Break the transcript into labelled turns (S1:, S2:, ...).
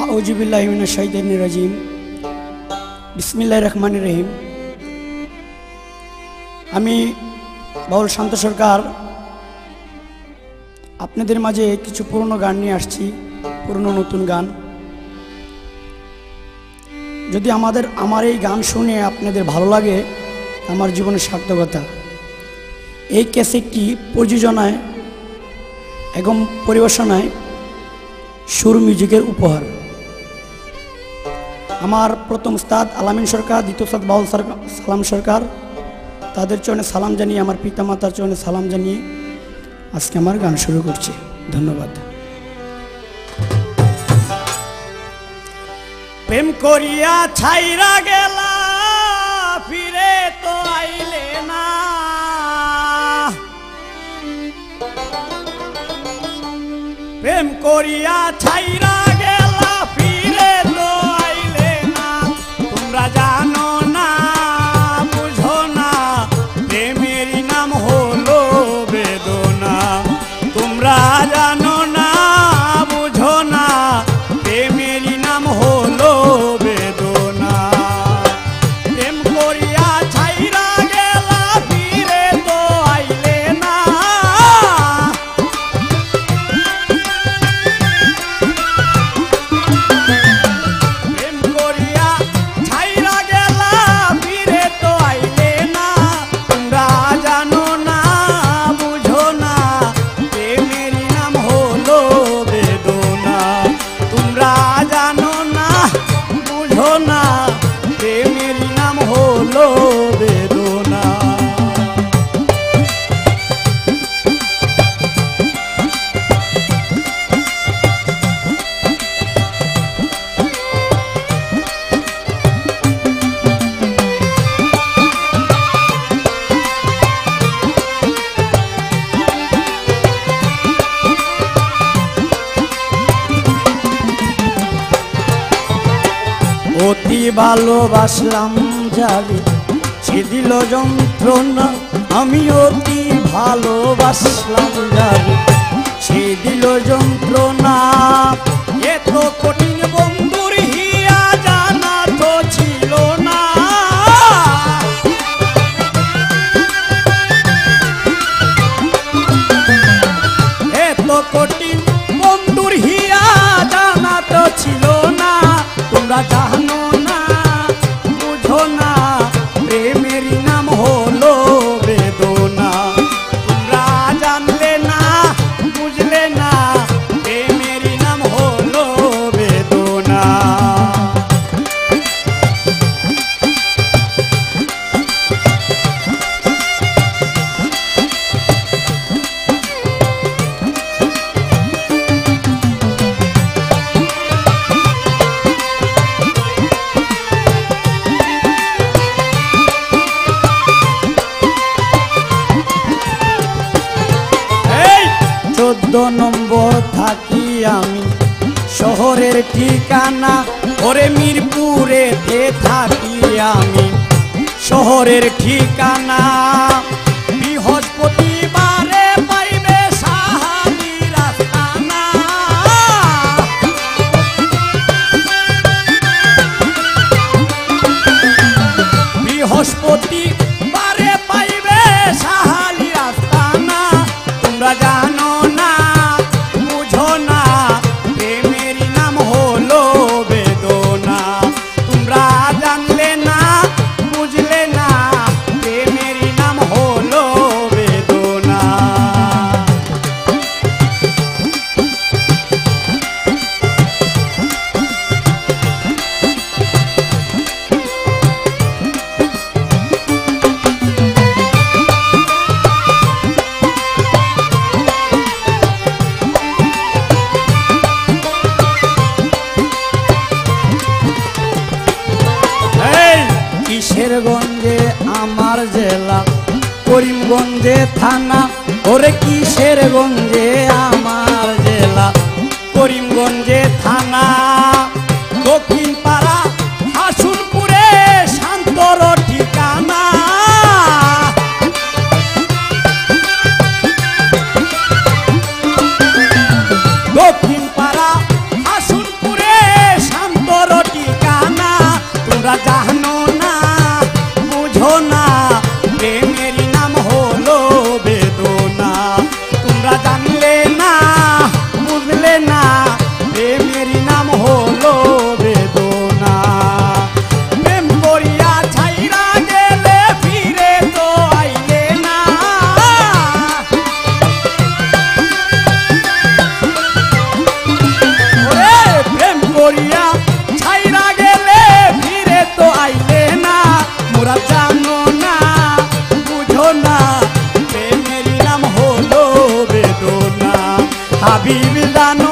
S1: আউযু বিল্লাহি মিনাশ শাইতানির রাজিম। বিসমিল্লাহির রহমানির রহিম। আমি বাউল শান্ত সরকার আপনাদের মাঝে কিছু পুরনো গান নিয়ে আসছি, পুরনো নতুন গান। যদি আমার এই গান শুনে আপনাদের ভালো লাগে, আমার জীবনের সার্থকতা। এই ক্যাসেটটি প্রযোজনায় এবং পরিবেশনায় সুর মিউজিকের উপহার। আমার প্রথম উস্তাদ আলামিন সরকার, দ্বিতীয় উস্তাদ বাউল সালাম সরকার, তাদের চরণে সালাম জানিয়ে, আমার পিতামাতার চরণে সালাম জানিয়ে আজকে আমার গান শুরু করছি। ধন্যবাদ। প্রেম করিয়া ছাইরা গেলা, ফিরে তো আইলে না। প্রেম করিয়া ছাইরা গেলা, ফিরে তো আইলে না। তোমরা জানো না, বুঝো না, প্রেমেরই নাম হলো বেদনা। তোমরা জানো না, বুঝো না, প্রেমেরই নাম হলো বেদনা। প্রেম করিয়া ছাইরা গেলা, ফিরে তো আইলে না। প্রেম করিয়া ছাইরা গেলা, ফিরে তো আইলে না। তোমরা জানো না, বুঝো না, প্রেমেরই নাম হলো বেদনা। তোমরা জানো না, বুঝো না, প্রেমেরই নাম হলো বেদনা। অতি ভালোবাসলাম যারে, সে দিল যন্ত্রণা। আমি অতি ভালোবাসলাম যারে, সে দিল যন্ত্রণা। এত কঠিন বন্ধুর হিয়া জানা তো ছিল না। এত কঠিন বন্ধুর হিয়া জানা তো ছিল না। তোমরা জানো না, বুঝো না, প্রেমেরই নাম হলো বেদনা। তোমরা জানলে না, বুঝলে না, প্রেমেরই নাম হলো বেদনা। এই 14 নম্বর থাকি আমি, শহরের ঠিকানা ওরে মিরপুরেতে থাকি আমি, শহরের ঠিকানা। বৃহস্পতিবারে পাইবে সাহালির আস্তানা। বৃহস্পতিবারে পাইবে সাহালির আস্তানা। তোমরা জানো না, বুঝো না, প্রেমেরই নাম হলো বেদনা। তোমরা জানলে না, বুঝলে না, প্রেমেরই নাম হলো বেদনা। কিশোরগঞ্জে আমার জেলা, করিমগঞ্জে থানা। ওরে কিশোরগঞ্জে আমার জেলা, করিমগঞ্জে থানা। দক্ষিণ পাড়া হাসুনপুরে শান্তর ঠিকানা। হাবিব জানো